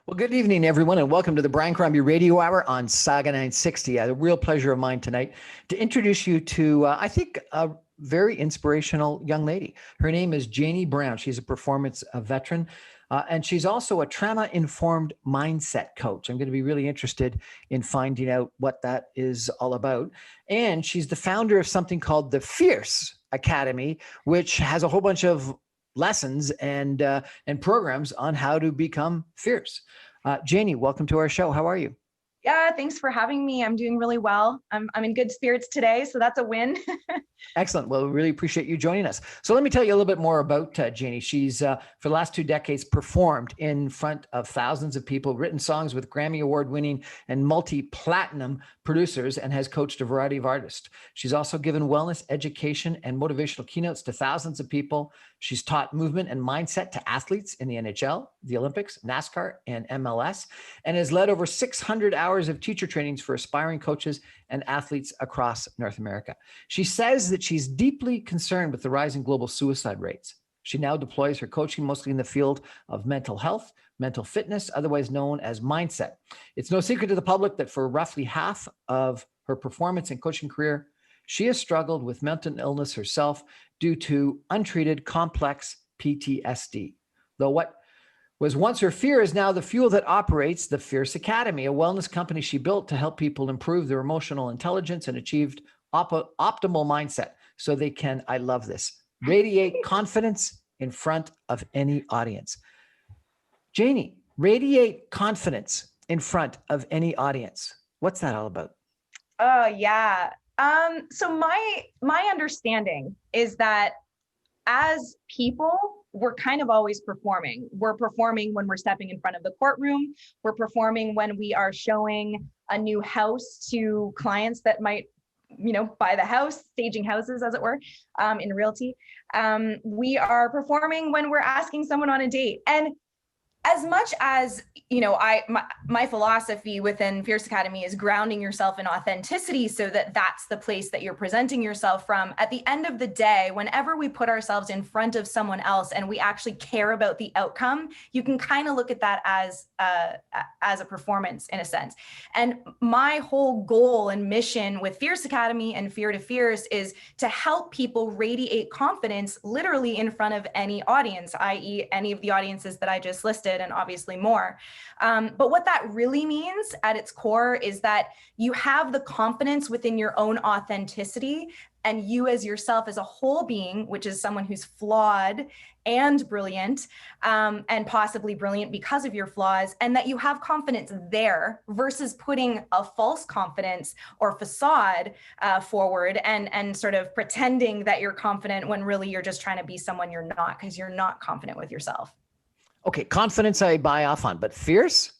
Well, good evening, everyone, and welcome to the Brian Crombie Radio Hour on Saga 960. A real pleasure of mine tonight to introduce you to, I think, a very inspirational young lady. Her name is Janey Brown. She's a performance veteran, and she's also a trauma-informed mindset coach. I'm going to be really interested in finding out what that is all about. And she's the founder of something called the Fierce Academy, which has a whole bunch of lessons and programs on how to become fierce. Janey, welcome to our show. How are you? Yeah, thanks for having me. I'm doing really well. I'm in good spirits today, so that's a win. Excellent. Well, we really appreciate you joining us. So let me tell you a little bit more about Janey. She's, for the last 2 decades, performed in front of thousands of people, written songs with Grammy Award-winning and multi-platinum producers, and has coached a variety of artists. She's also given wellness, education, and motivational keynotes to thousands of people. She's taught movement and mindset to athletes in the NHL, the Olympics, NASCAR, and MLS, and has led over 600 hours of teacher trainings for aspiring coaches and athletes across North America. She says that she's deeply concerned with the rising global suicide rates. She now deploys her coaching mostly in the field of mental health, mental fitness, otherwise known as mindset. It's no secret to the public that for roughly half of her performance and coaching career, she has struggled with mental illness herself due to untreated complex PTSD. Though what was once her fear is now the fuel that operates the Fierce Academy, a wellness company she built to help people improve their emotional intelligence and achieve optimal mindset so they can, I love this, radiate confidence in front of any audience. Janey, radiate confidence in front of any audience. What's that all about? Oh, yeah. So my understanding is that as people, we're kind of always performing. We're performing when we're stepping in front of the courtroom. We're performing when we are showing a new house to clients that might, buy the house, staging houses, as it were, in realty. We are performing when we're asking someone on a date. And as much as, my philosophy within Fierce Academy is grounding yourself in authenticity so that that's the place that you're presenting yourself from. At the end of the day, whenever we put ourselves in front of someone else and we actually care about the outcome, you can kind of look at that as a performance in a sense. And my whole goal and mission with Fierce Academy and Fear to Fierce is to help people radiate confidence literally in front of any audience, i.e. any of the audiences that I just listed, and obviously more. But what that really means at its core is that you have the confidence within your own authenticity, and you as yourself as a whole being, which is someone who's flawed and brilliant, and possibly brilliant because of your flaws, and that you have confidence there versus putting a false confidence or facade forward and sort of pretending that you're confident when really you're just trying to be someone you're not because you're not confident with yourself. Okay, confidence I buy off on, but fierce?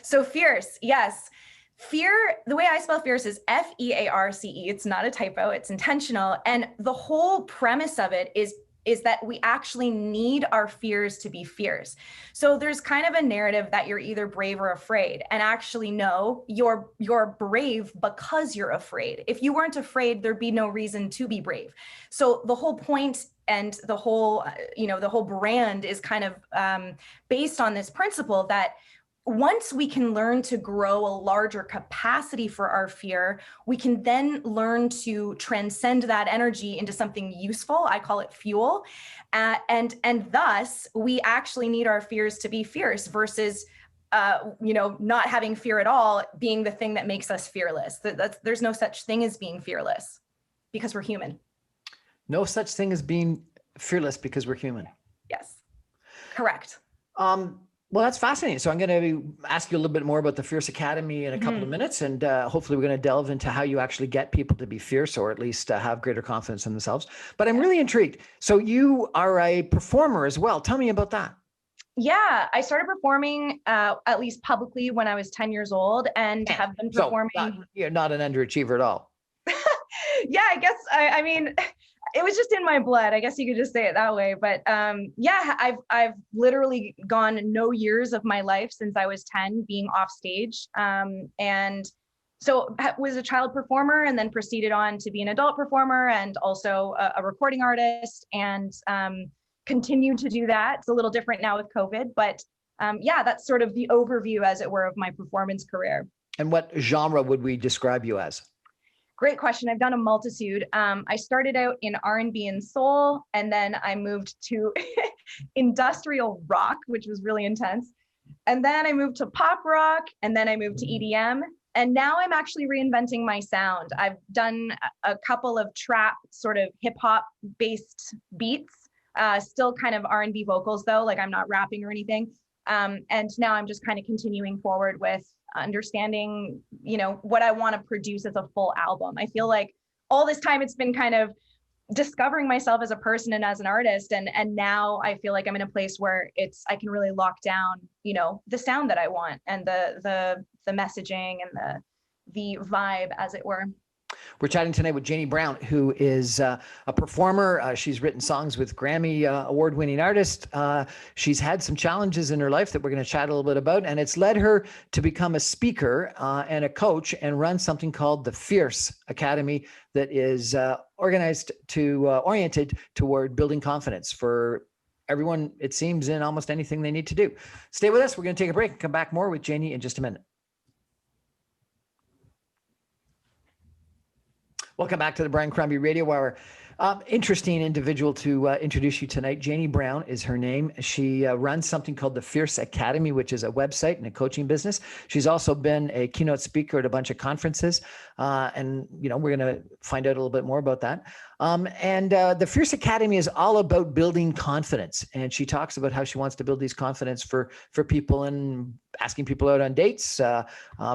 So fierce, yes. Fear, the way I spell fierce is Fearce. It's not a typo, it's intentional. And the whole premise of it is that we actually need our fears to be fierce. So there's kind of a narrative that you're either brave or afraid. And actually, no, you're brave because you're afraid. If you weren't afraid, there'd be no reason to be brave. So the whole point and the whole brand is kind of based on this principle that once we can learn to grow a larger capacity for our fear, we can then learn to transcend that energy into something useful. I call it fuel. And thus, we actually need our fears to be fierce versus not having fear at all being the thing that makes us fearless. There's no such thing as being fearless because we're human. No such thing as being fearless because we're human. Yes, correct. Well, that's fascinating. So I'm going to ask you a little bit more about the Fierce Academy in a couple of minutes, and hopefully we're going to delve into how you actually get people to be fierce or at least have greater confidence in themselves. But I'm really intrigued. So you are a performer as well. Tell me about that. Yeah, I started performing at least publicly when I was 10 years old and have been performing. So you're not an underachiever at all. Yeah, I guess, I mean, it was just in my blood. I guess you could just say it that way. But yeah, I've literally gone no years of my life since I was 10 being off stage. And so I was a child performer and then proceeded on to be an adult performer and also a recording artist and continued to do that. It's a little different now with COVID, but yeah, that's sort of the overview, as it were, of my performance career. And what genre would we describe you as? Great question. I've done a multitude. I started out in R&B and soul, and then I moved to industrial rock, which was really intense. And then I moved to pop rock, and then I moved to EDM. And now I'm actually reinventing my sound. I've done a couple of trap, sort of hip hop based beats, still kind of R&B vocals though, like I'm not rapping or anything. And now I'm just kind of continuing forward with understanding, what I want to produce as a full album. I feel like all this time it's been kind of discovering myself as a person and as an artist. And now I feel like I'm in a place where I can really lock down, the sound that I want and the messaging and the vibe, as it were. We're chatting tonight with Janey Brown, who is a performer. She's written songs with Grammy award-winning artists. She's had some challenges in her life that we're going to chat a little bit about, and it's led her to become a speaker and a coach and run something called the Fierce Academy that is oriented toward building confidence for everyone, it seems, in almost anything they need to do. Stay with us. We're going to take a break and come back more with Janey in just a minute. Welcome back to the Brian Crombie Radio Hour. Interesting individual to introduce you tonight. Janey Brown is her name. She runs something called the Fierce Academy, which is a website and a coaching business. She's also been a keynote speaker at a bunch of conferences. And we're going to find out a little bit more about that. The Fierce Academy is all about building confidence. And she talks about how she wants to build these confidence for people and asking people out on dates,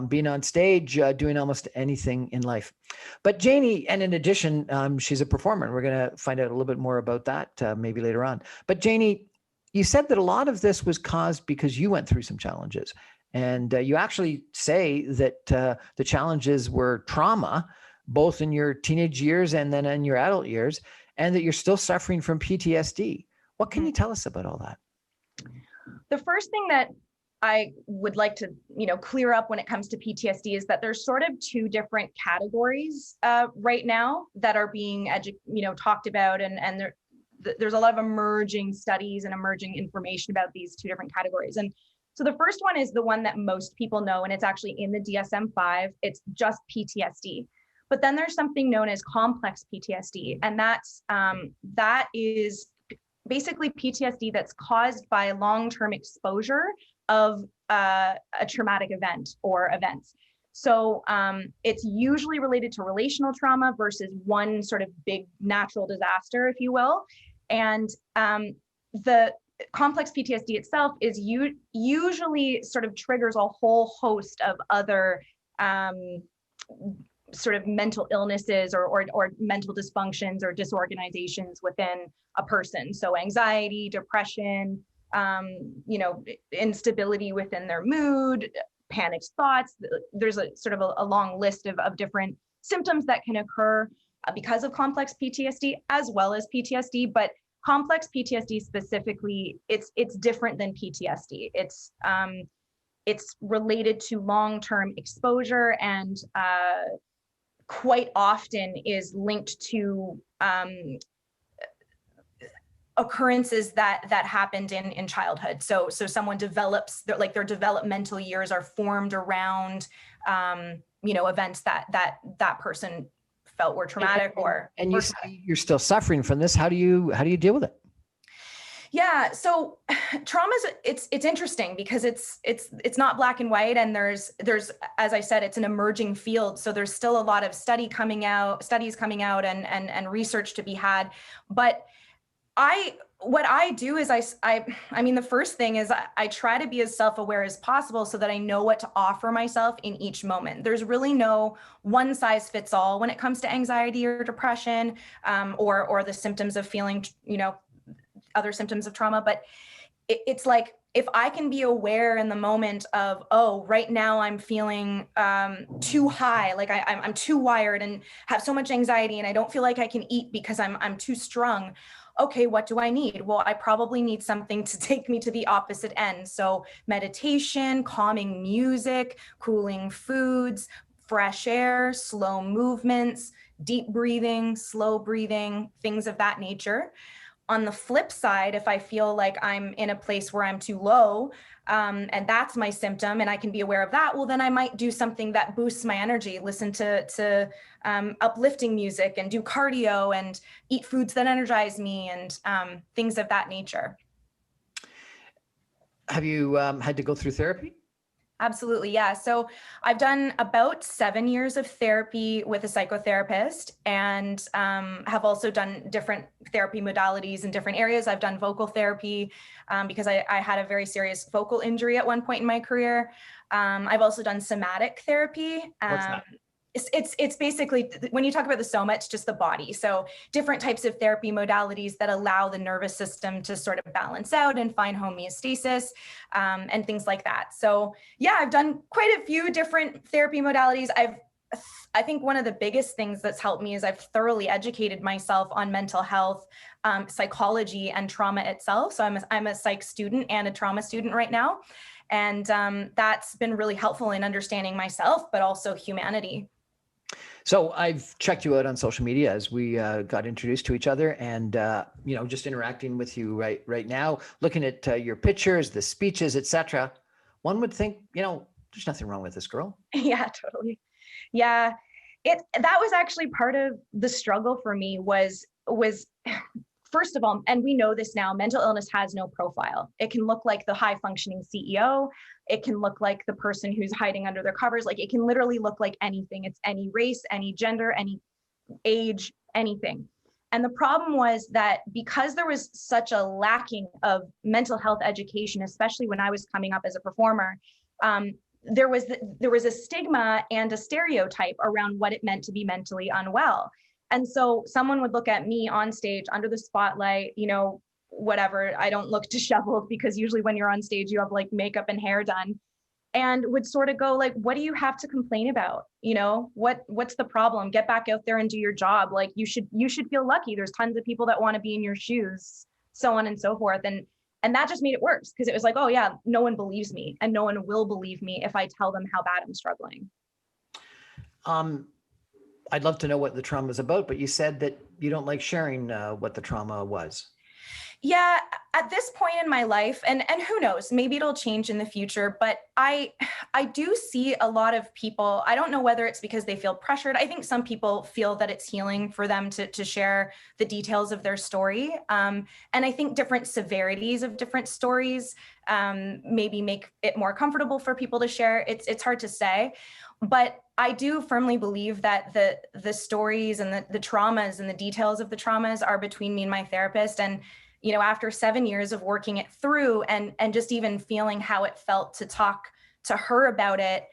being on stage, doing almost anything in life. But Janey, and in addition, she's a performer, and we're going to find out a little bit more about that maybe later on. But Janey, you said that a lot of this was caused because you went through some challenges. And you actually say that the challenges were trauma, both in your teenage years and then in your adult years, and that you're still suffering from PTSD. What can you tell us about all that? The first thing that I would like to, clear up when it comes to PTSD is that there's sort of two different categories right now that are being talked about, and there's a lot of emerging studies and emerging information about these two different categories. And so the first one is the one that most people know, and it's actually in the DSM-5. It's just PTSD. But then there's something known as complex PTSD, and that is basically PTSD that's caused by long-term exposure of a traumatic event or events. So it's usually related to relational trauma versus one sort of big natural disaster, if you will. And the complex PTSD itself is usually sort of triggers a whole host of other sort of mental illnesses or mental dysfunctions or disorganizations within a person. So anxiety, depression, instability within their mood, panicked thoughts. There's a sort of a long list of different symptoms that can occur because of complex PTSD as well as PTSD. But complex PTSD specifically, it's different than PTSD. It's related to long-term exposure and quite often is linked to occurrences that happened in childhood. So someone develops their developmental years are formed around events that person felt were traumatic and you say you're still suffering from this. How do you deal with it? Yeah, so trauma is it's interesting because it's not black and white, and there's as I said, it's an emerging field. So there's still a lot of studies coming out and research to be had. But what I do is I mean, the first thing is I try to be as self-aware as possible so that I know what to offer myself in each moment. There's really no one size fits all when it comes to anxiety or depression, or the symptoms of feeling, other symptoms of trauma. But it's like, if I can be aware in the moment of, oh, right now I'm feeling too high, like I'm too wired and have so much anxiety and I don't feel like I can eat because I'm too strung. Okay, what do I need? Well, I probably need something to take me to the opposite end. So meditation, calming music, cooling foods, fresh air, slow movements, deep breathing, slow breathing, things of that nature. on the flip side, if I feel like I'm in a place where I'm too low, and that's my symptom, and I can be aware of that, well, then I might do something that boosts my energy, listen to uplifting music, and do cardio, and eat foods that energize me, and things of that nature. Have you had to go through therapy? Absolutely. Yeah. So I've done about 7 years of therapy with a psychotherapist, and have also done different therapy modalities in different areas. I've done vocal therapy because I had a very serious vocal injury at one point in my career. I've also done somatic therapy. What's that? It's basically, when you talk about the soma, it's just the body. So different types of therapy modalities that allow the nervous system to sort of balance out and find homeostasis, and things like that. So yeah, I've done quite a few different therapy modalities. I think one of the biggest things that's helped me is I've thoroughly educated myself on mental health, psychology, and trauma itself. So I'm a psych student and a trauma student right now. And that's been really helpful in understanding myself, but also humanity. So I've checked you out on social media as we got introduced to each other, and just interacting with you right now, looking at your pictures, the speeches, etc. One would think, there's nothing wrong with this girl. Yeah, totally. Yeah, that was actually part of the struggle for me was first of all, and we know this now, mental illness has no profile. It can look like the high functioning CEO. It can look like the person who's hiding under their covers. Like, it can literally look like anything. It's any race, any gender, any age, anything. And the problem was that because there was such a lacking of mental health education, especially when I was coming up as a performer, there was a stigma and a stereotype around what it meant to be mentally unwell. And so someone would look at me on stage under the spotlight, whatever. I don't look disheveled, because usually when you're on stage, you have like makeup and hair done, and would sort of go like, what do you have to complain about? What's the problem? Get back out there and do your job. Like, you should feel lucky. There's tons of people that want to be in your shoes, so on and so forth. And that just made it worse, because it was like, oh yeah, no one believes me, and no one will believe me if I tell them how bad I'm struggling. I'd love to know what the trauma is about, but you said that you don't like sharing what the trauma was. Yeah, at this point in my life, and who knows, maybe it'll change in the future, but I do see a lot of people, I don't know whether it's because they feel pressured. I think some people feel that it's healing for them to share the details of their story. And I think different severities of different stories maybe make it more comfortable for people to share. It's hard to say. But I do firmly believe that the stories and the traumas and the details of the traumas are between me and my therapist. And, after 7 years of working it through, and just even feeling how it felt to talk to her about it,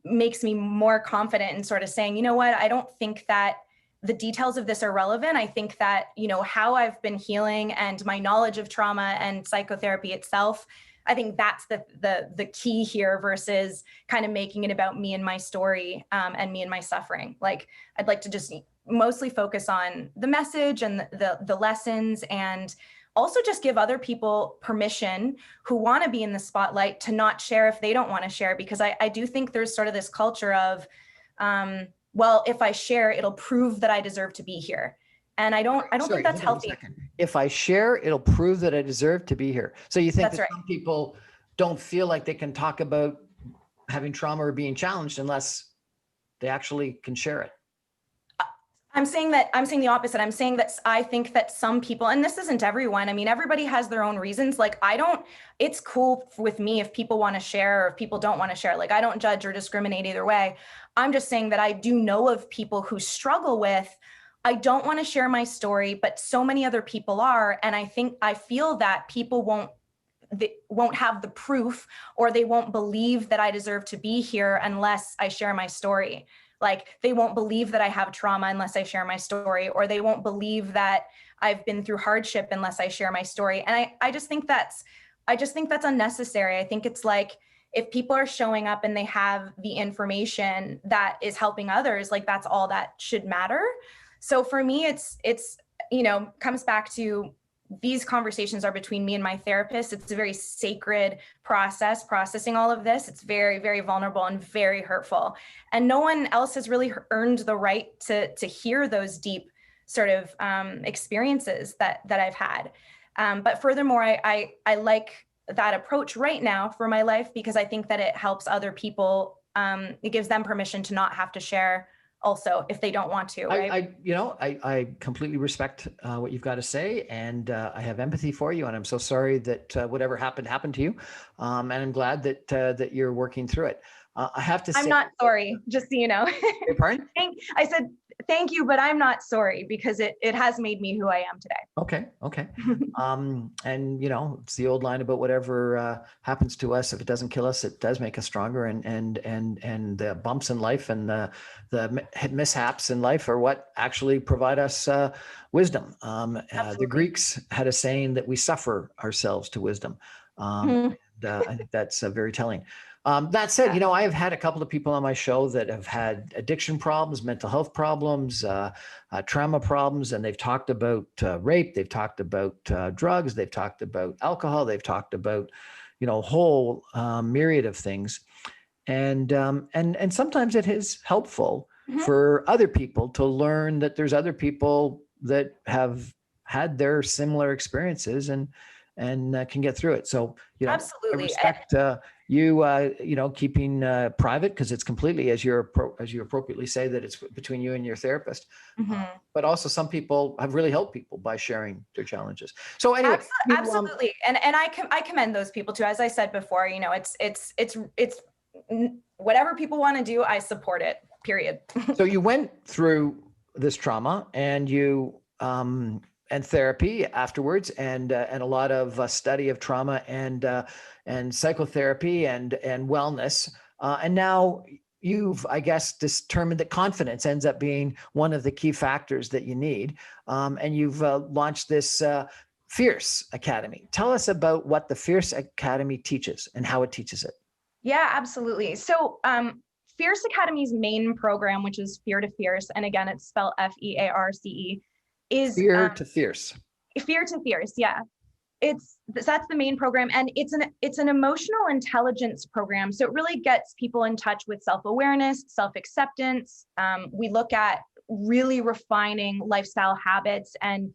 makes me more confident in sort of saying, you know what, I don't think that the details of this are relevant. I think that, how I've been healing and my knowledge of trauma and psychotherapy itself, I think that's the key here, versus kind of making it about me and my story, and me and my suffering. Like, I'd like to just mostly focus on the message and the lessons, and also just give other people permission who want to be in the spotlight to not share if they don't want to share. Because I do think there's sort of this culture of, well, if I share, it'll prove that I deserve to be here. And I don't think that's healthy. If I share, it'll prove that I deserve to be here. So you think That's that right. Some people don't feel like they can talk about having trauma or being challenged unless they actually can share it? I'm saying the opposite. I'm saying that I think that some people, and this isn't everyone, I mean, everybody has their own reasons. Like, it's cool with me if people want to share or if people don't want to share. Like, I don't judge or discriminate either way. I'm just saying that I do know of people who struggle with, I don't want to share my story, but so many other people are. And I feel that people won't have the proof, or they won't believe that I deserve to be here unless I share my story. Like, they won't believe that I have trauma unless I share my story, or they won't believe that I've been through hardship unless I share my story. And I just think that's unnecessary. I think it's like, if people are showing up and they have the information that is helping others, like, that's all that should matter. So for me, it's comes back to, these conversations are between me and my therapist. It's a very sacred process, processing all of this. It's very, very vulnerable and very hurtful. And no one else has really earned the right to hear those deep sort of experiences that I've had. But furthermore, I like that approach right now for my life because I think that it helps other people. It gives them permission to not have to share also if they don't want to, right? I completely respect what you've got to say, and I have empathy for you, and I'm so sorry that whatever happened to you, and I'm glad that you're working through it. I have to say, I'm not sorry, just so you know. Pardon? I said thank you, but I'm not sorry because it has made me who I am today. Okay. And it's the old line about whatever happens to us, if it doesn't kill us, it does make us stronger. And the bumps in life and the mishaps in life are what actually provide us wisdom. The Greeks had a saying that we suffer ourselves to wisdom. I think that's very telling. That said, I have had a couple of people on my show that have had addiction problems, mental health problems, trauma problems, and they've talked about rape, they've talked about drugs, they've talked about alcohol, they've talked about, a whole myriad of things. And sometimes it is helpful for other people to learn that there's other people that have had their similar experiences and can get through it. So, absolutely. I respect you, keeping private because it's completely, as you appropriately say, that it's between you and your therapist. But also some people have really helped people by sharing their challenges. So anyway, absolutely. And I commend those people too. As I said before, it's whatever people want to do, I support it, period. So you went through this trauma and you, and therapy afterwards, and a lot of study of trauma and psychotherapy and wellness. And now you've, I guess, determined that confidence ends up being one of the key factors that you need. And you've launched this Fierce Academy. Tell us about what the Fierce Academy teaches and how it teaches it. Yeah, absolutely. So Fierce Academy's main program, which is Fear to Fierce, and again, it's spelled FEARCE, is Fear to Fierce. Fear to Fierce, yeah. That's the main program, and it's an emotional intelligence program. So it really gets people in touch with self-awareness, self-acceptance. We look at really refining lifestyle habits and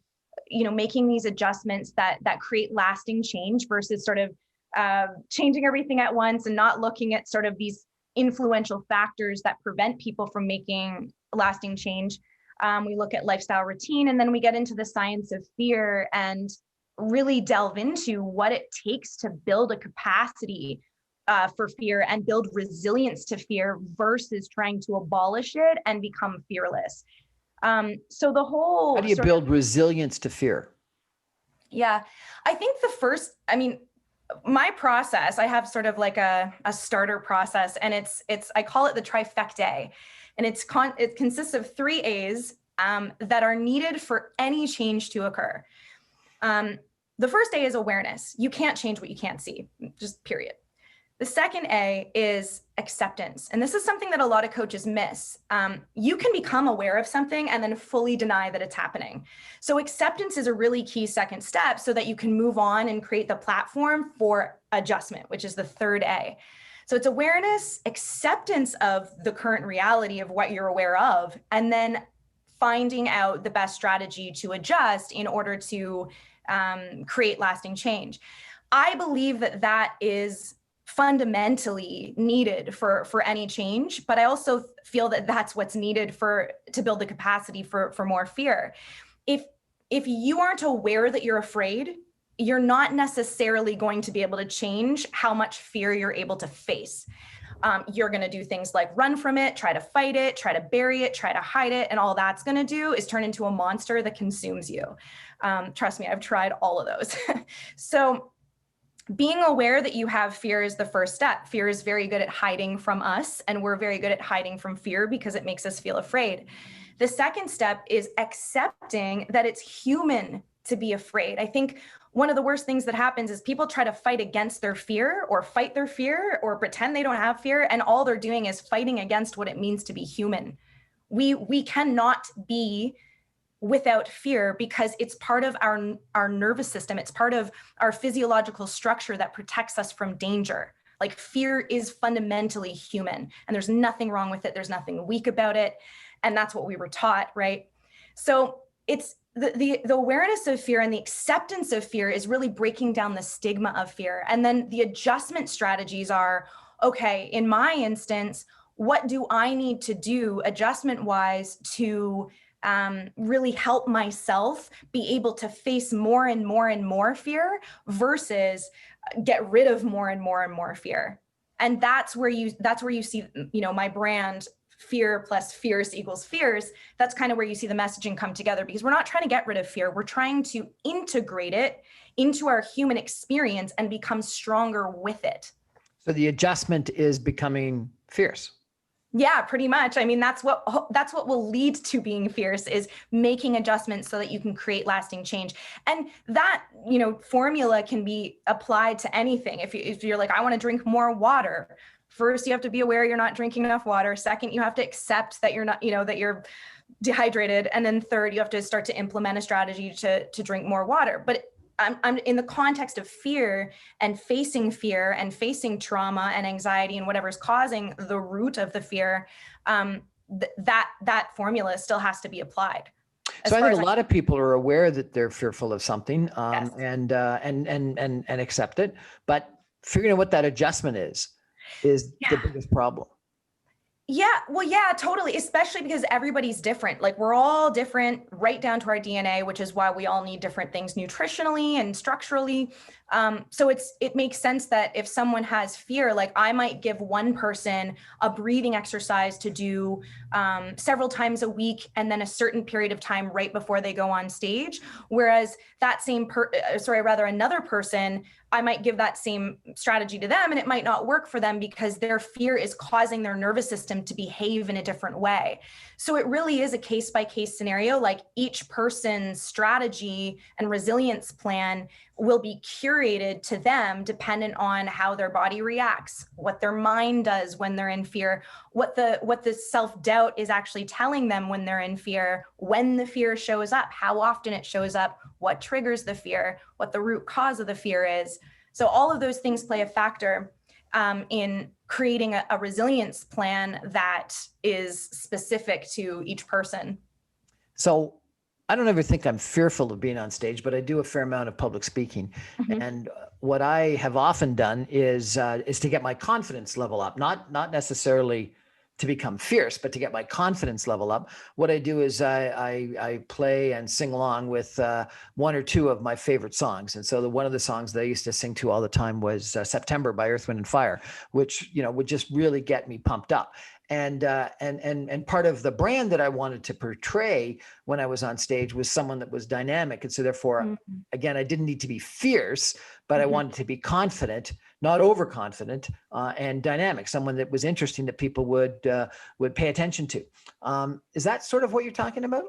making these adjustments that create lasting change versus sort of changing everything at once and not looking at sort of these influential factors that prevent people from making lasting change. We look at lifestyle routine, and then we get into the science of fear and really delve into what it takes to build a capacity for fear and build resilience to fear versus trying to abolish it and become fearless. So the whole— How do you build resilience to fear? Yeah, I think my process, I have sort of like a starter process, and I call it the trifecta. And it consists of 3 A's that are needed for any change to occur. The first A is awareness. You can't change what you can't see, just period. The second A is acceptance. And this is something that a lot of coaches miss. You can become aware of something and then fully deny that it's happening. So acceptance is a really key second step so that you can move on and create the platform for adjustment, which is the third A. So it's awareness, acceptance of the current reality of what you're aware of, and then finding out the best strategy to adjust in order to create lasting change. I believe that is fundamentally needed for any change, but I also feel that that's what's needed to build the capacity for more fear. If you aren't aware that you're afraid, you're not necessarily going to be able to change how much fear you're able to face. You're going to do things like run from it, try to fight it, try to bury it, try to hide it. And all that's going to do is turn into a monster that consumes you. Trust me, I've tried all of those. So being aware that you have fear is the first step. Fear is very good at hiding from us, and we're very good at hiding from fear because it makes us feel afraid. The second step is accepting that it's human to be afraid. I think one of the worst things that happens is people try to fight against their fear or fight their fear or pretend they don't have fear, and all they're doing is fighting against what it means to be human. We cannot be without fear because it's part of our nervous system. It's part of our physiological structure that protects us from danger. Like, fear is fundamentally human, and there's nothing wrong with it. There's nothing weak about it. And that's what we were taught, right? So it's the awareness of fear and the acceptance of fear is really breaking down the stigma of fear. And then the adjustment strategies are, okay, in my instance, what do I need to do adjustment wise to really help myself be able to face more and more and more fear versus get rid of more and more and more fear. And that's where you see, my brand, fear plus fierce equals fears. That's kind of where you see the messaging come together, because we're not trying to get rid of fear. We're trying to integrate it into our human experience and become stronger with it. So the adjustment is becoming fierce. Yeah, pretty much. I mean, that's what will lead to being fierce, is making adjustments so that you can create lasting change. And that, formula can be applied to anything. If you're like, I want to drink more water, first you have to be aware you're not drinking enough water. Second, you have to accept that you're not, that you're dehydrated. And then third, you have to start to implement a strategy to drink more water. But I'm in the context of fear and facing trauma and anxiety and whatever's causing the root of the fear, that formula still has to be applied. So I think a lot of people are aware that they're fearful of something, Yes. and accept it, but figuring out what that adjustment is the biggest problem. Yeah, well, yeah, totally. Especially because everybody's different. Like, we're all different right down to our DNA, which is why we all need different things nutritionally and structurally. So it makes sense that if someone has fear, like I might give one person a breathing exercise to do several times a week, and then a certain period of time right before they go on stage. Whereas that another person, I might give that same strategy to them and it might not work for them because their fear is causing their nervous system to behave in a different way. So it really is a case-by-case scenario. Like, each person's strategy and resilience plan will be curated to them dependent on how their body reacts, what their mind does when they're in fear, what the self-doubt is actually telling them when they're in fear, when the fear shows up, how often it shows up, what triggers the fear, what the root cause of the fear is. So all of those things play a factor in creating a resilience plan that is specific to each person. So I don't ever think I'm fearful of being on stage, but I do a fair amount of public speaking. Mm-hmm. And what I have often done is to get my confidence level up, not necessarily to become fierce, but to get my confidence level up. What I do is I play and sing along with one or two of my favorite songs. And so one of the songs that I used to sing to all the time was September by Earth, Wind and Fire, which, would just really get me pumped up. And part of the brand that I wanted to portray when I was on stage was someone that was dynamic. And so therefore, again, I didn't need to be fierce, but I wanted to be confident, not overconfident, and dynamic, someone that was interesting that people would pay attention to. Is that sort of what you're talking about?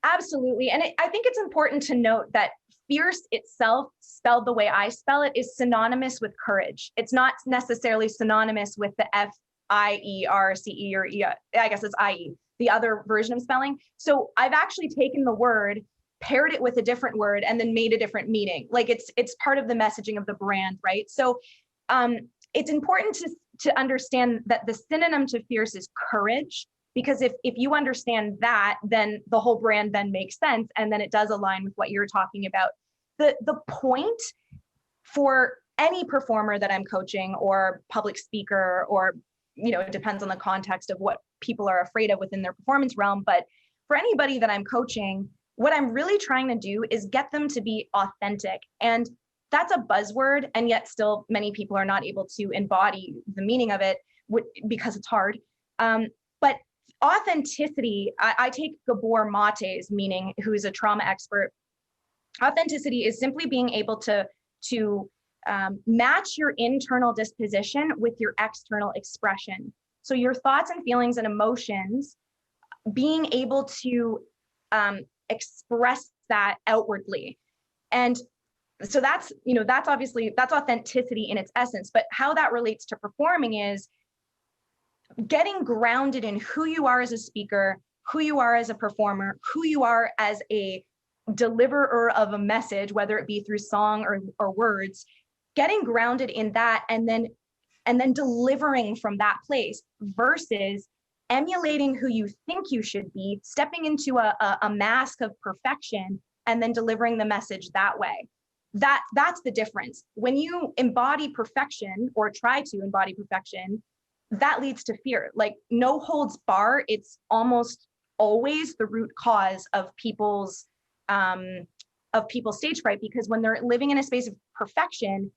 Absolutely. And I think it's important to note that fierce itself, spelled the way I spell it, is synonymous with courage. It's not necessarily synonymous with the F-I-E-R-C-E or E. I guess it's I-E, the other version of spelling. So I've actually taken the word, paired it with a different word, and then made a different meaning. Like, it's part of the messaging of the brand, right? So it's important to understand that the synonym to fierce is courage, because if you understand that, then the whole brand then makes sense, and then it does align with what you're talking about. The point for any performer that I'm coaching or public speaker, or it depends on the context of what people are afraid of within their performance realm, but for anybody that I'm coaching, what I'm really trying to do is get them to be authentic. And that's a buzzword, and yet still many people are not able to embody the meaning of it because it's hard. But authenticity, I take Gabor Mate's meaning, who's a trauma expert. Authenticity is simply being able to match your internal disposition with your external expression. So your thoughts and feelings and emotions, being able to express that outwardly. And so that's authenticity in its essence. But how that relates to performing is getting grounded in who you are as a speaker, who you are as a performer, who you are as a deliverer of a message, whether it be through song or words, getting grounded in that, and then delivering from that place versus emulating who you think you should be, stepping into a mask of perfection, and then delivering the message that way. That's the difference. When you embody perfection or try to embody perfection, that leads to fear. Like no holds bar, it's almost always the root cause of people's stage fright, because when they're living in a space of perfection,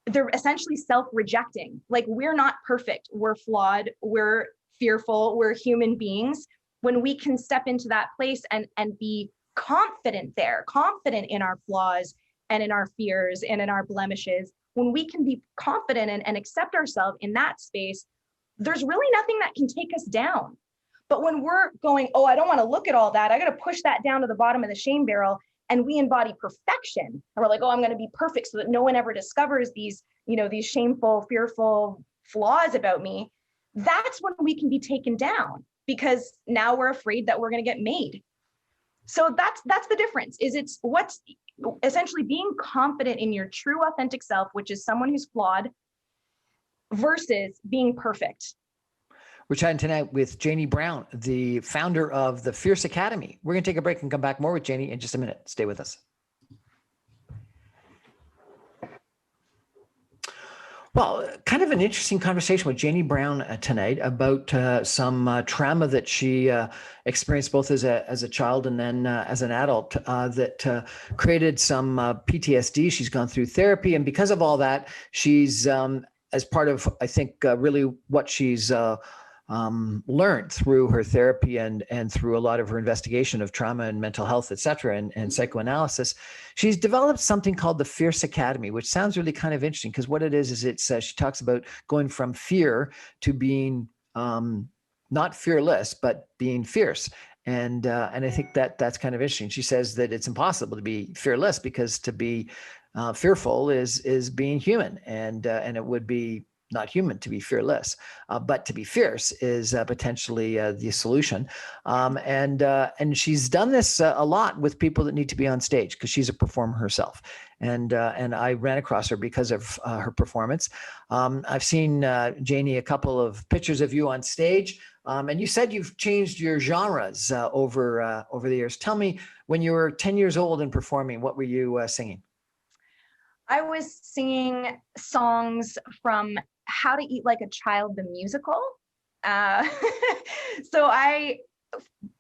they're essentially self-rejecting. Like we're not perfect, we're flawed, we're fearful, we're human beings. When we can step into that place and be confident in our flaws and in our fears and in our blemishes, when we can be confident and accept ourselves in that space, there's really nothing that can take us down. But when we're going, oh, I don't want to look at all that, I got to push that down to the bottom of the shame barrel, and we embody perfection, and we're like, oh, I'm going to be perfect so that no one ever discovers these shameful, fearful flaws about me, that's when we can be taken down, because now we're afraid that we're going to get made. So that's the difference. It's what's essentially being confident in your true authentic self, which is someone who's flawed, versus being perfect. We're chatting tonight with Janey Brown, the founder of the Fierce Academy. We're going to take a break and come back more with Janey in just a minute. Stay with us. Well, kind of an interesting conversation with Janey Brown tonight about some trauma that she experienced both as a child and then as an adult that created some PTSD. She's gone through therapy, and because of all that, she's as part of, I think, really what she's learned through her therapy and through a lot of her investigation of trauma and mental health, et cetera, and psychoanalysis, she's developed something called the Fierce Academy, which sounds really kind of interesting, because what it is it's she talks about going from fear to being not fearless, but being fierce. And I think that's kind of interesting. She says that it's impossible to be fearless, because to be fearful is being human, and it would be not human to be fearless, but to be fierce is potentially the solution. And she's done this a lot with people that need to be on stage, because she's a performer herself. And I ran across her because of her performance. I've seen, Janey, a couple of pictures of you on stage. And you said you've changed your genres over the years. Tell me, when you were 10 years old and performing, what were you singing? I was singing songs from How to Eat Like a Child, the musical. So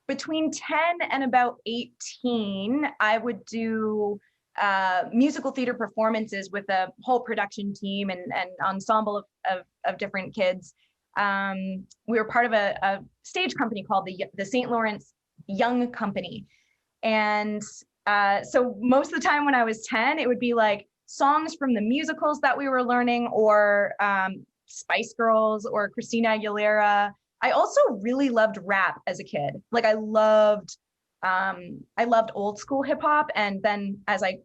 between 10 and about 18, I would do musical theater performances with a whole production team and ensemble of different kids. We were part of a stage company called the St. Lawrence Young Company. And so most of the time when I was 10, it would be like songs from the musicals that we were learning, or Spice Girls or Christina Aguilera. I also really loved rap as a kid. Like I loved old school hip hop. And then I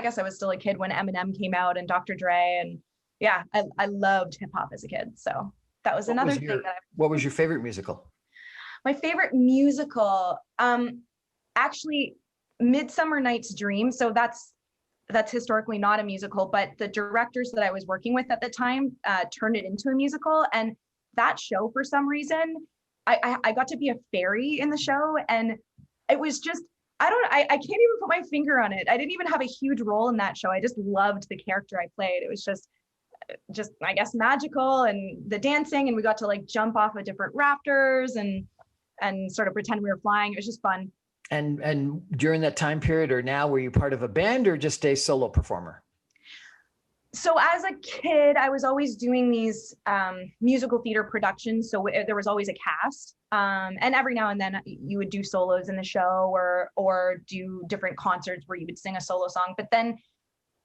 guess I was still a kid when Eminem came out and Dr. Dre, and yeah, I loved hip hop as a kid. So that was another thing what was your favorite musical? My favorite musical, actually Midsummer Night's Dream. So that's historically not a musical, but the directors that I was working with at the time turned it into a musical. And that show, for some reason, I got to be a fairy in the show. And it was just, I can't even put my finger on it. I didn't even have a huge role in that show. I just loved the character I played. It was just, I guess, magical, and the dancing, and we got to like jump off of different rafters and sort of pretend we were flying. It was just fun. And during that time period, or now, were you part of a band or just a solo performer? So as a kid, I was always doing these musical theater productions. So there was always a cast. And every now and then you would do solos in the show, or do different concerts where you would sing a solo song. But then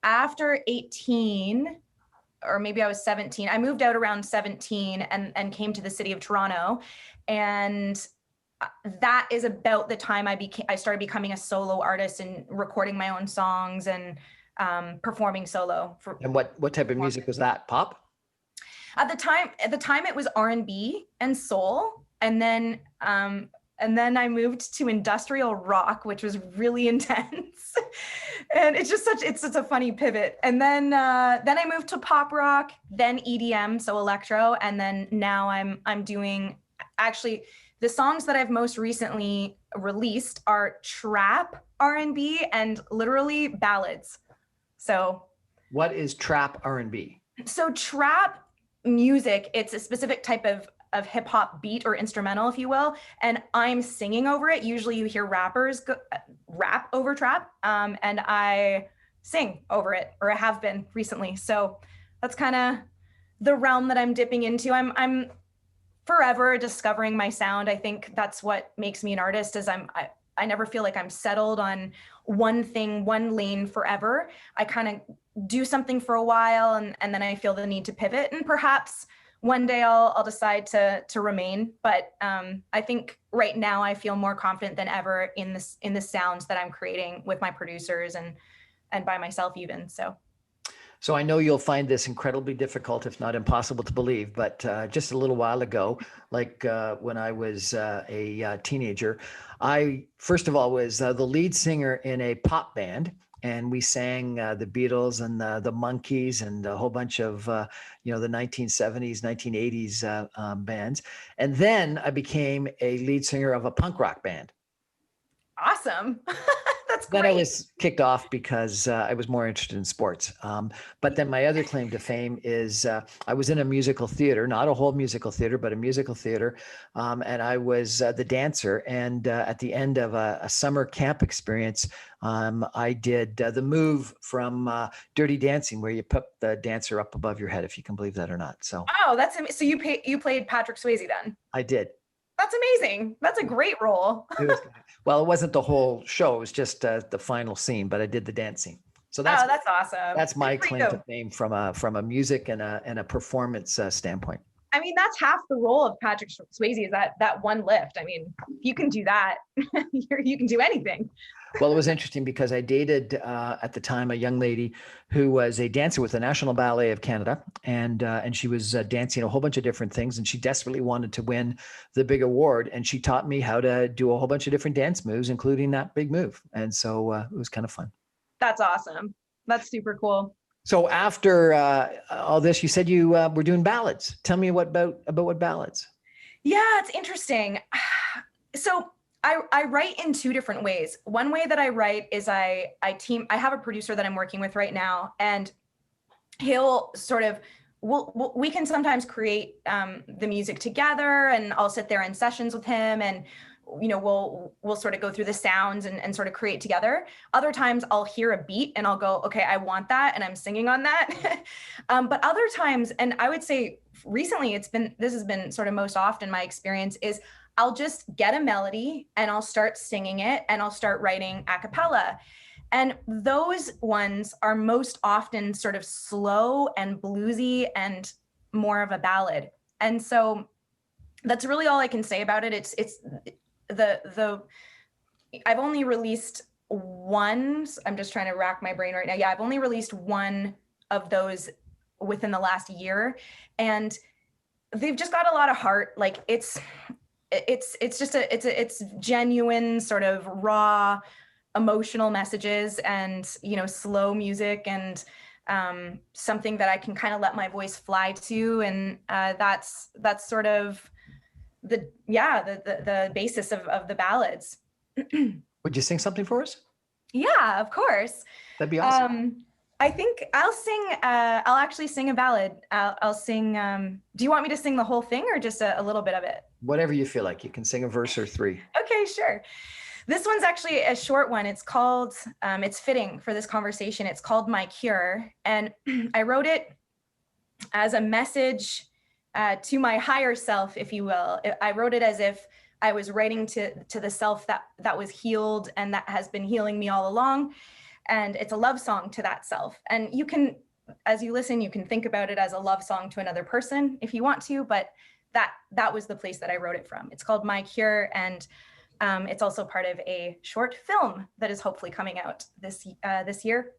after 18, or maybe I was 17, I moved out around 17 and came to the city of Toronto. And that is about the time I started becoming a solo artist and recording my own songs and performing solo. And what type of music was that? Pop? At the time it was R&B and soul. And then and then I moved to industrial rock, which was really intense. And it's such a funny pivot. And then I moved to pop rock, then EDM, so electro, and then now I'm doing, actually the songs that I've most recently released are trap R&B and literally ballads. So what is trap R&B? So trap music, it's a specific type of hip hop beat or instrumental, if you will, and I'm singing over it. Usually you hear rappers rap over trap, and I sing over it, or I have been recently. So that's kind of the realm that I'm dipping into. I'm forever discovering my sound. I think that's what makes me an artist, is I never feel like I'm settled on one thing, one lane forever. I kind of do something for a while, and then I feel the need to pivot, and perhaps one day I'll decide to remain. But I think right now I feel more confident than ever in the sounds that I'm creating with my producers and by myself even. So I know you'll find this incredibly difficult, if not impossible to believe, but just a little while ago, like when I was a teenager, I, first of all, was the lead singer in a pop band, and we sang the Beatles and the Monkees and a whole bunch of, the 1970s, 1980s bands. And then I became a lead singer of a punk rock band. Awesome. That's great. Then I was kicked off because I was more interested in sports. But then my other claim to fame is I was in a musical theater, not a whole musical theater, but a musical theater. And I was the dancer. And at the end of a summer camp experience, I did the move from Dirty Dancing, where you put the dancer up above your head, if you can believe that or not. So so you played Patrick Swayze then? I did. That's amazing. That's a great role. Well, it wasn't the whole show. It was just the final scene, but I did the dance scene. So that's awesome. That's my claim to fame from a music and a performance standpoint. I mean, that's half the role of Patrick Swayze, is that one lift. I mean, if you can do that, you can do anything. Well, it was interesting because I dated at the time a young lady who was a dancer with the National Ballet of Canada, and she was dancing a whole bunch of different things, and she desperately wanted to win the big award, and she taught me how to do a whole bunch of different dance moves, including that big move, and so it was kind of fun. That's awesome. That's super cool. So after all this, you said you were doing ballads. Tell me about what ballads. Yeah, it's interesting. So I write in two different ways. One way that I write is I have a producer that I'm working with right now, and he'll sort of, we can sometimes create the music together, and I'll sit there in sessions with him, and we'll sort of go through the sounds and sort of create together. Other times I'll hear a beat and I'll go, okay, I want that, and I'm singing on that. But other times, and I would say recently this has been sort of most often my experience, is I'll just get a melody and I'll start singing it, and I'll start writing a cappella. And those ones are most often sort of slow and bluesy and more of a ballad. And so that's really all I can say about it. It's I've only released one. I'm just trying to rack my brain right now. Yeah, I've only released one of those within the last year, and they've just got a lot of heart. Like it's genuine, sort of raw, emotional messages, and slow music, and something that I can kind of let my voice fly to, and that's sort of the basis of the ballads. Would you sing something for us? Yeah, of course. That'd be awesome. I think I'll sing. I'll actually sing a ballad. I'll sing. Do you want me to sing the whole thing, or just a little bit of it? Whatever you feel like. You can sing a verse or three. Okay, sure. This one's actually a short one. It's called, it's fitting for this conversation. It's called My Cure. And I wrote it as a message to my higher self, if you will. I wrote it as if I was writing to the self that was healed and that has been healing me all along. And it's a love song to that self. And you can, as you listen, you can think about it as a love song to another person if you want to, but that was the place that I wrote it from. It's called My Cure, and it's also part of a short film that is hopefully coming out this year.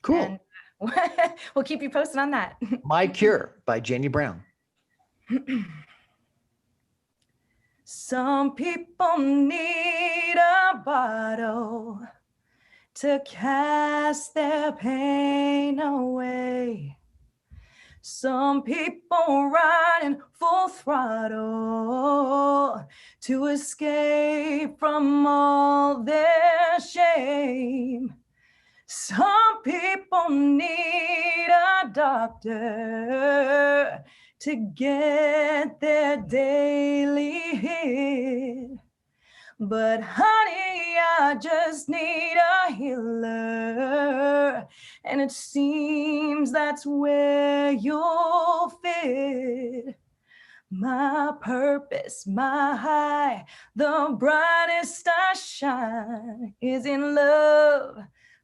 Cool. And we'll keep you posted on that. My Cure by Janey Brown. Some people need a bottle to cast their pain away. Some people riding full throttle to escape from all their shame. Some people need a doctor to get their daily hit. But honey, I just need a healer, and it seems that's where you'll fit. My purpose, my high, the brightest I shine is in love,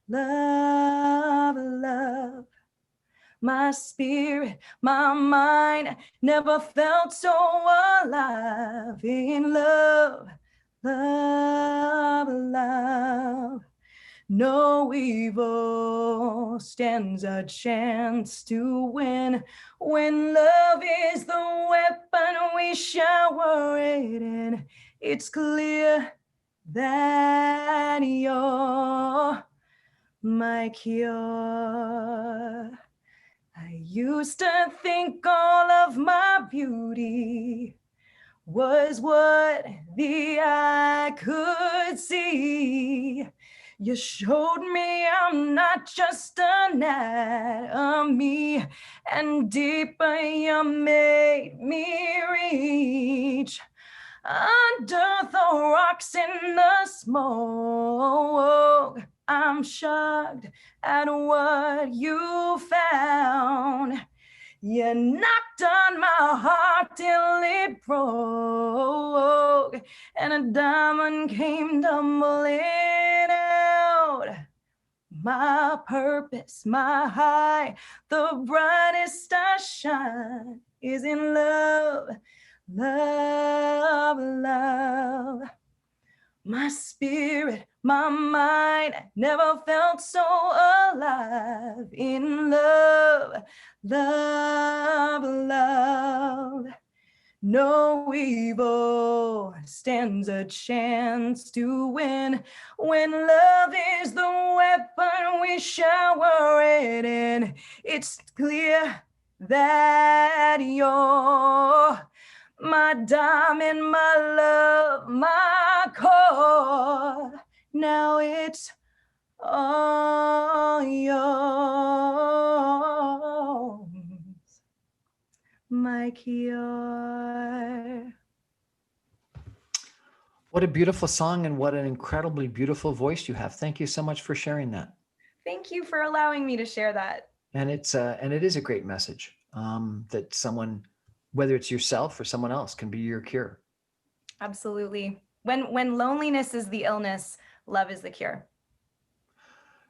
love, love. My spirit, my mind never felt so alive in love, love, love. No evil stands a chance to win when love is the weapon we shower it in. It's clear that you're my cure. I used to think all of my beauty was what the eye could see. You showed me I'm not just anatomy, and deeper you made me reach. Under the rocks in the smoke, I'm shocked at what you found. You knocked on my heart till it broke, and a diamond came tumbling out. My purpose, my high, the brightest I shine is in love, love, love. My spirit, my mind never felt so alive in love, love, love. No evil stands a chance to win when love is the weapon we shower it in. It's clear that you're my diamond, my love, my core. Now it's all yours, my cure. What a beautiful song, and what an incredibly beautiful voice you have. Thank you so much for sharing that. Thank you for allowing me to share that. And it is a great message that someone, whether it's yourself or someone else, can be your cure. Absolutely. When loneliness is the illness, love is the cure.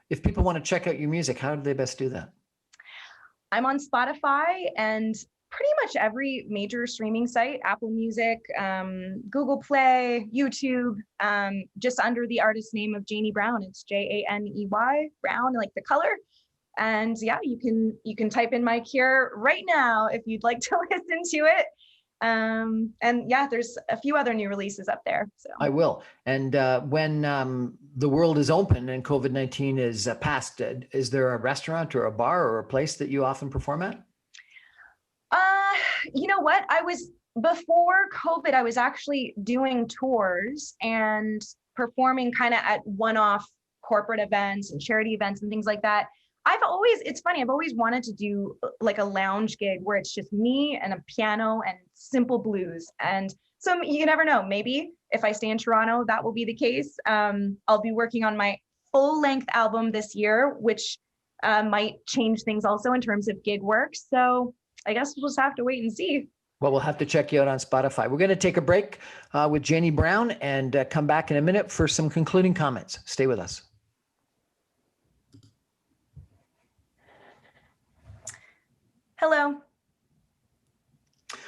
If people want to check out your music, how do they best do that? I'm on Spotify and pretty much every major streaming site, Apple Music, Google Play, YouTube, just under the artist name of Janey Brown. It's Janey Brown, like the color. And yeah, you can type in my cure right now if you'd like to listen to it. And yeah, there's a few other new releases up there. So I will. And when the world is open and COVID-19 is past, is there a restaurant or a bar or a place that you often perform at? You know what? Before COVID, I was actually doing tours and performing kind of at one-off corporate events and charity events and things like that. It's funny, I've always wanted to do like a lounge gig where it's just me and a piano and simple blues. And so you never know, maybe if I stay in Toronto, that will be the case. I'll be working on my full-length album this year, which might change things also in terms of gig work. So I guess we'll just have to wait and see. Well, we'll have to check you out on Spotify. We're going to take a break with Janey Brown and come back in a minute for some concluding comments. Stay with us. Hello.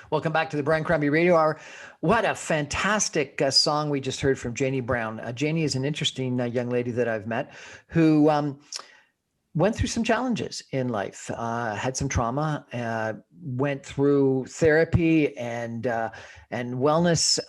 Welcome back to the Brian Crombie Radio Hour. What a fantastic song we just heard from Janey Brown. Janey is an interesting young lady that I've met who went through some challenges in life, had some trauma, went through therapy and wellness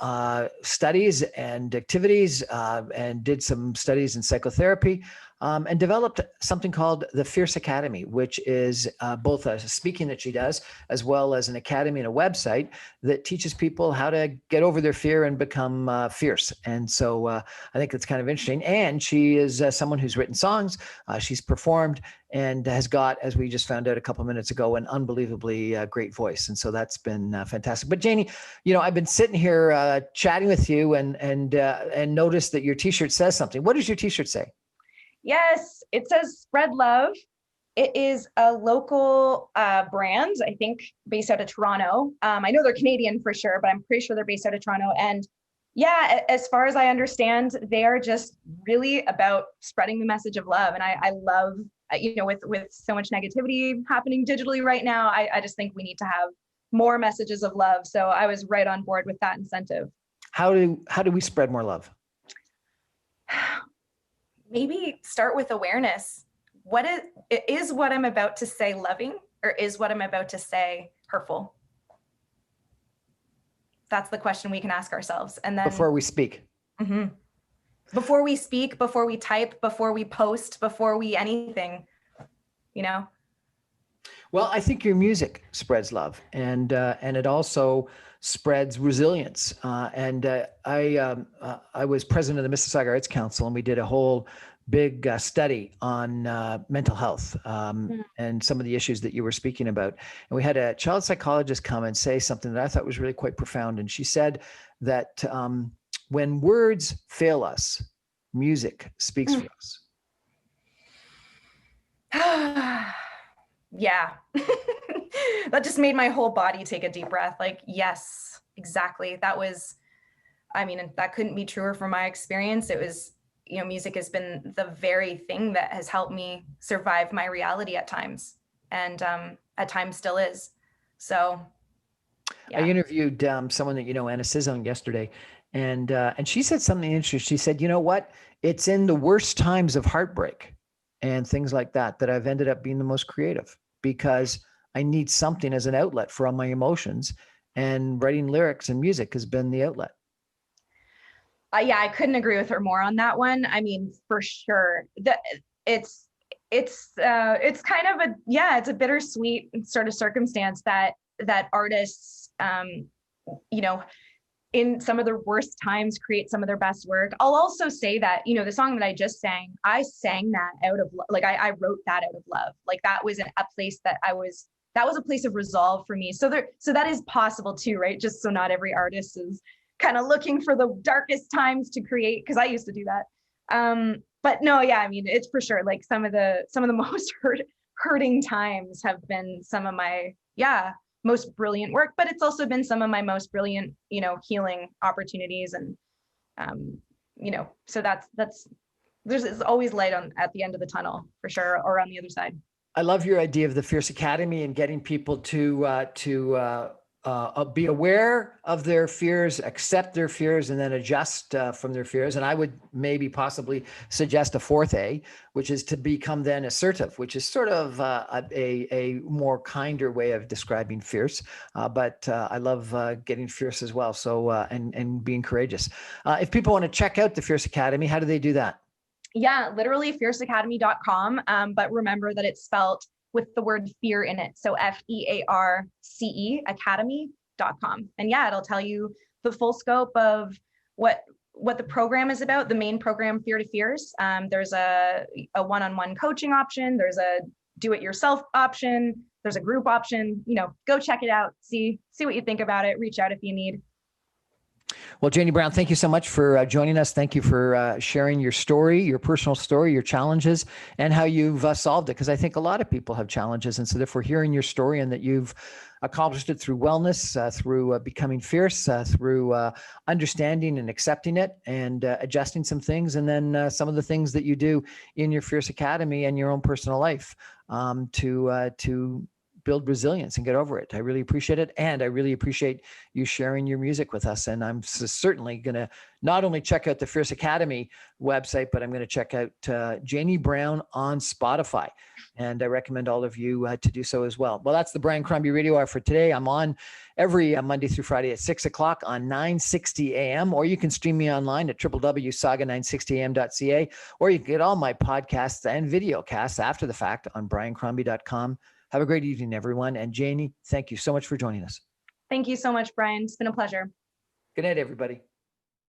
studies and activities, and did some studies in psychotherapy, and developed something called the Fierce Academy, which is both a speaking that she does, as well as an academy and a website that teaches people how to get over their fear and become fierce. And so I think that's kind of interesting. And she is someone who's written songs, she's performed, and has got, as we just found out a couple of minutes ago, an unbelievably great voice. And so that's been fantastic. But Janey, I've been sitting here chatting with you and noticed that your t-shirt says something. What does your t-shirt say? Yes, it says Spread Love. It is a local brand, I think, based out of Toronto. I know they're Canadian for sure, but I'm pretty sure they're based out of Toronto. And yeah, as far as I understand, they are just really about spreading the message of love. And I love, with so much negativity happening digitally right now, I just think we need to have more messages of love. So I was right on board with that incentive. How do we spread more love? Maybe start with awareness. What is what I'm about to say loving, or is what I'm about to say hurtful? That's the question we can ask ourselves. And then before we speak. Mm-hmm. Before we speak, before we type, before we post, before we anything, Well, I think your music spreads love, and it also spreads resilience. I was president of the Mississauga Arts Council, and we did a whole big study on mental health and some of the issues that you were speaking about. And we had a child psychologist come and say something that I thought was really quite profound. And she said that when words fail us, music speaks for us. Yeah. That just made my whole body take a deep breath. Like, yes, exactly. That couldn't be truer from my experience. It was, music has been the very thing that has helped me survive my reality at times, and at times still is. So yeah. I interviewed someone that Anna Sizon, yesterday, and she said something interesting. She said, you know what? It's in the worst times of heartbreak and things like that I've ended up being the most creative, because I need something as an outlet for all my emotions, and writing lyrics and music has been the outlet. Yeah, I couldn't agree with her more on that one. I mean, for sure, it's kind of it's a bittersweet sort of circumstance that artists, in some of their worst times, create some of their best work. I'll also say that, the song that I just sang, I sang that out of, I wrote that out of love. Like, that was a place that was a place of resolve for me. So that is possible too, right? Just so not every artist is kind of looking for the darkest times to create, because I used to do that. But no, yeah, I mean, it's for sure, like, some of the most hurting times have been some of my, most brilliant work, but it's also been some of my most brilliant, healing opportunities. And, so there's always light at the end of the tunnel, for sure, or on the other side. I love your idea of the Fierce Academy and getting people to be aware of their fears, accept their fears, and then adjust from their fears. And I would maybe possibly suggest a fourth A, which is to become then assertive, which is sort of a more kinder way of describing fierce. But I love getting fierce as well. So and being courageous. If people want to check out the Fierce Academy, how do they do that? Yeah, literally fierceacademy.com. But remember that it's spelled with the word fear in it. So FEARCE, academy.com. And yeah, it'll tell you the full scope of what the program is about, the main program, Fear to Fierce. There's a one-on-one coaching option. There's a do-it-yourself option. There's a group option. Go check it out. See what you think about it. Reach out if you need. Well, Janey Brown, thank you so much for joining us. Thank you for sharing your story, your personal story, your challenges, and how you've solved it. Because I think a lot of people have challenges. And so therefore, hearing your story and that you've accomplished it through wellness, through becoming fierce, through understanding and accepting it, and adjusting some things, and then some of the things that you do in your Fierce Academy and your own personal life to build resilience and get over it. I really appreciate it. And I really appreciate you sharing your music with us. And I'm certainly going to not only check out the Fierce Academy website, but I'm going to check out Janey Brown on Spotify. And I recommend all of you to do so as well. Well, that's the Brian Crombie Radio Hour for today. I'm on every Monday through Friday at 6 o'clock on 960 AM, or you can stream me online at www.saga960am.ca, or you can get all my podcasts and video casts after the fact on briancrombie.com. Have a great evening, everyone. And Janey, thank you so much for joining us. Thank you so much, Brian. It's been a pleasure. Good night, everybody.